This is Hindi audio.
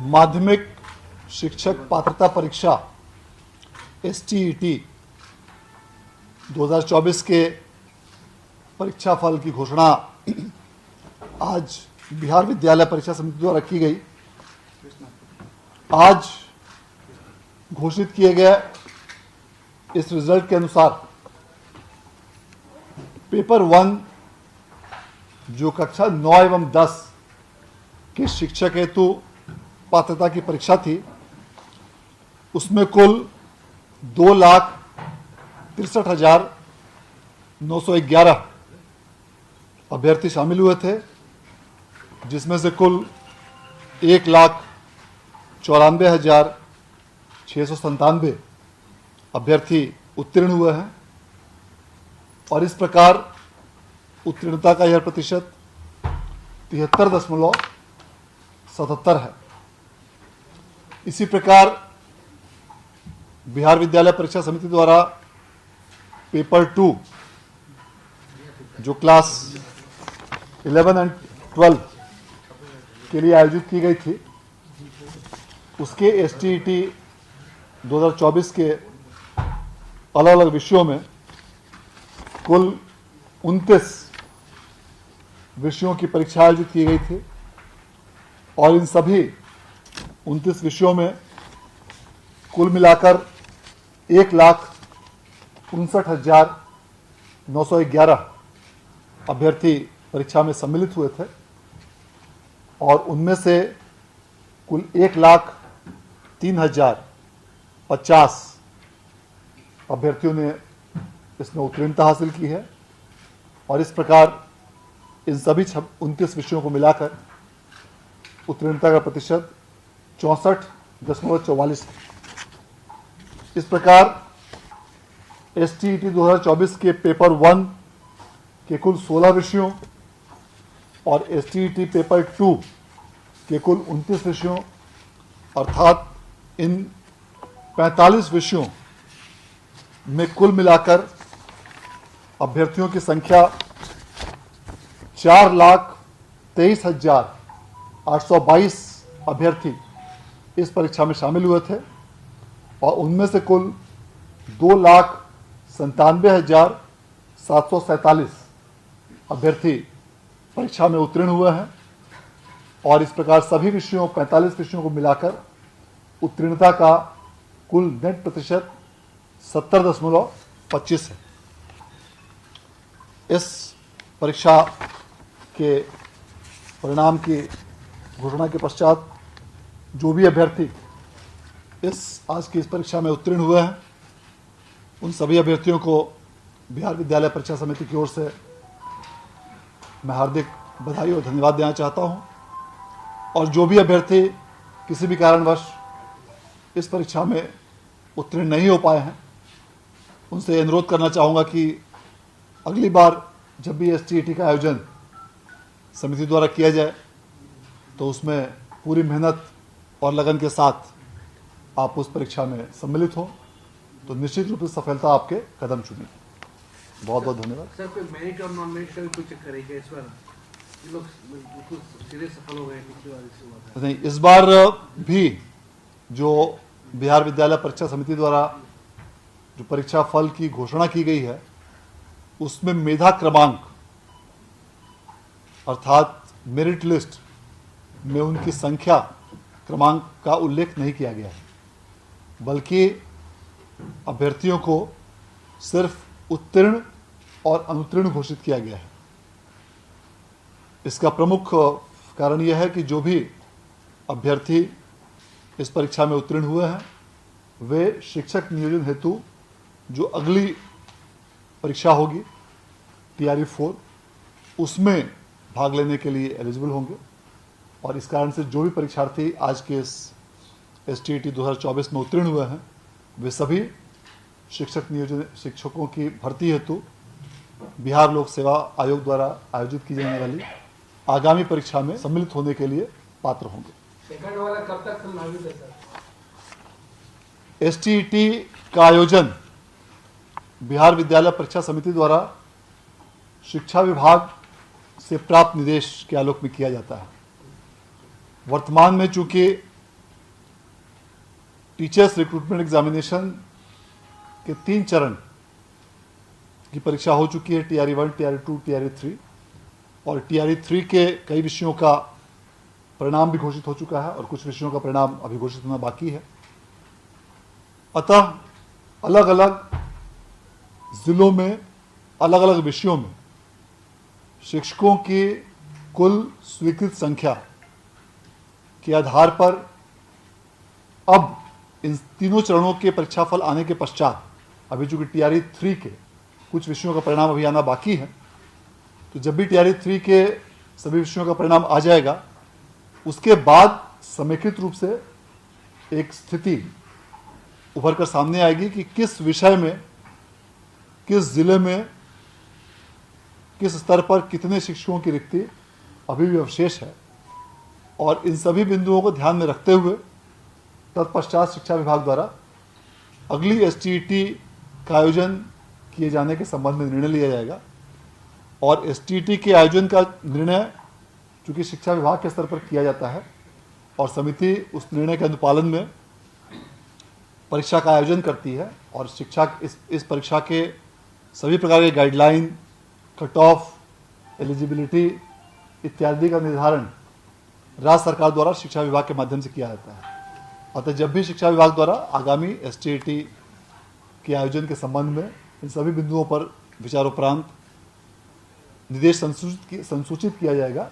माध्यमिक शिक्षक पात्रता परीक्षा STET 2024 के परीक्षा फल की घोषणा आज बिहार विद्यालय परीक्षा समिति द्वारा की गई। आज घोषित किए गए इस रिजल्ट के अनुसार पेपर 1 जो कक्षा 9 एवं 10 के शिक्षक हेतु पात्रता की परीक्षा थी, उसमें कुल 2,63,911 अभ्यर्थी शामिल हुए थे, जिसमें से कुल 1,94,697 अभ्यर्थी उत्तीर्ण हुए हैं और इस प्रकार उत्तीर्णता का यह प्रतिशत 73.77 है। इसी प्रकार बिहार विद्यालय परीक्षा समिति द्वारा पेपर 2 जो क्लास 11 एंड 12 के लिए आयोजित की गई थी, उसके STET 2024 के अलग अलग विषयों में कुल 29 विषयों की परीक्षा आयोजित की गई थी और इन सभी 29 विषयों में कुल मिलाकर 1,59,911 अभ्यर्थी परीक्षा में सम्मिलित हुए थे और उनमें से कुल 1,03,050 अभ्यर्थियों ने इसमें उत्तीर्णता हासिल की है और इस प्रकार इन सभी 29 विषयों को मिलाकर उत्तीर्णता का प्रतिशत 64.44 है। इस प्रकार STET 2024 के पेपर 1 के कुल 16 विषयों और STET पेपर 2 के कुल 29 विषयों अर्थात इन 45 विषयों में कुल मिलाकर अभ्यर्थियों की संख्या 4,23,822 अभ्यर्थी इस परीक्षा में शामिल हुए थे और उनमें से कुल 2,97,747 अभ्यर्थी परीक्षा में उत्तीर्ण हुए हैं और इस प्रकार सभी विषयों 45 विषयों को मिलाकर उत्तीर्णता का कुल नेट प्रतिशत 70.25 है। इस परीक्षा के परिणाम की घोषणा के पश्चात जो भी अभ्यर्थी आज की इस परीक्षा में उत्तीर्ण हुए हैं, उन सभी अभ्यर्थियों को बिहार विद्यालय परीक्षा समिति की ओर से मैं हार्दिक बधाई और धन्यवाद देना चाहता हूं और जो भी अभ्यर्थी किसी भी कारणवश इस परीक्षा में उत्तीर्ण नहीं हो पाए हैं, उनसे अनुरोध करना चाहूँगा कि अगली बार जब भी STET का आयोजन समिति द्वारा किया जाए तो उसमें पूरी मेहनत और लगन के साथ आप उस परीक्षा में सम्मिलित हो तो निश्चित रूप से सफलता आपके कदम चुमेगी। बहुत बहुत धन्यवाद। सर, कोई मेरिट और नॉन मेरिट का भी कुछ करेगा इस बार? ये लोग बिल्कुल सीधे सफल हो गए नहीं, इस बार भी जो बिहार विद्यालय परीक्षा समिति द्वारा जो परीक्षा फल की घोषणा की गई है, उसमें मेधा क्रमांक अर्थात मेरिट लिस्ट में उनकी संख्या क्रमांक का उल्लेख नहीं किया गया है, बल्कि अभ्यर्थियों को सिर्फ उत्तीर्ण और अनुत्तीर्ण घोषित किया गया है। इसका प्रमुख कारण यह है कि जो भी अभ्यर्थी इस परीक्षा में उत्तीर्ण हुए हैं, वे शिक्षक नियोजन हेतु जो अगली परीक्षा होगी TRE 4 उसमें भाग लेने के लिए एलिजिबल होंगे और इस कारण से जो भी परीक्षार्थी आज के इस STET 2024 में उत्तीर्ण हुए हैं, वे सभी शिक्षकों की भर्ती हेतु बिहार लोक सेवा आयोग द्वारा आयोजित की जाने वाली आगामी परीक्षा में सम्मिलित होने के लिए पात्र होंगे। सेकंड वाला कब तक संभावित है सर? STET का आयोजन बिहार विद्यालय परीक्षा समिति द्वारा शिक्षा विभाग से प्राप्त निर्देश के आलोक में किया जाता है। वर्तमान में चूंकि टीचर्स रिक्रूटमेंट एग्जामिनेशन के 3 चरण की परीक्षा हो चुकी है, TRE 1, TRE 2, TRE 3, और TRE 3 के कई विषयों का परिणाम भी घोषित हो चुका है और कुछ विषयों का परिणाम अभी घोषित होना बाकी है। अतः अलग अलग जिलों में अलग अलग विषयों में शिक्षकों की कुल स्वीकृत संख्या के आधार पर अब इन तीनों चरणों के परीक्षाफल आने के पश्चात, अभी चूंकि TRE 3 के कुछ विषयों का परिणाम अभी आना बाकी है, तो जब भी TRE 3 के सभी विषयों का परिणाम आ जाएगा, उसके बाद समेकित रूप से एक स्थिति उभर कर सामने आएगी कि किस विषय में, किस जिले में, किस स्तर पर कितने शिक्षकों की रिक्ति अभी भी अवशेष है। और इन सभी बिंदुओं को ध्यान में रखते हुए तत्पश्चात शिक्षा विभाग द्वारा अगली STET का आयोजन किए जाने के संबंध में निर्णय लिया जाएगा। और STET के आयोजन का निर्णय चूँकि शिक्षा विभाग के स्तर पर किया जाता है और समिति उस निर्णय के अनुपालन में परीक्षा का आयोजन करती है, और शिक्षा इस परीक्षा के सभी प्रकार के गाइडलाइन, कट ऑफ, एलिजिबिलिटी इत्यादि का निर्धारण राज्य सरकार द्वारा शिक्षा विभाग के माध्यम से किया जाता है। अतः जब भी शिक्षा विभाग द्वारा आगामी STET के आयोजन के संबंध में इन सभी बिंदुओं पर विचारोपरांत निर्देश संसूचित किया जाएगा,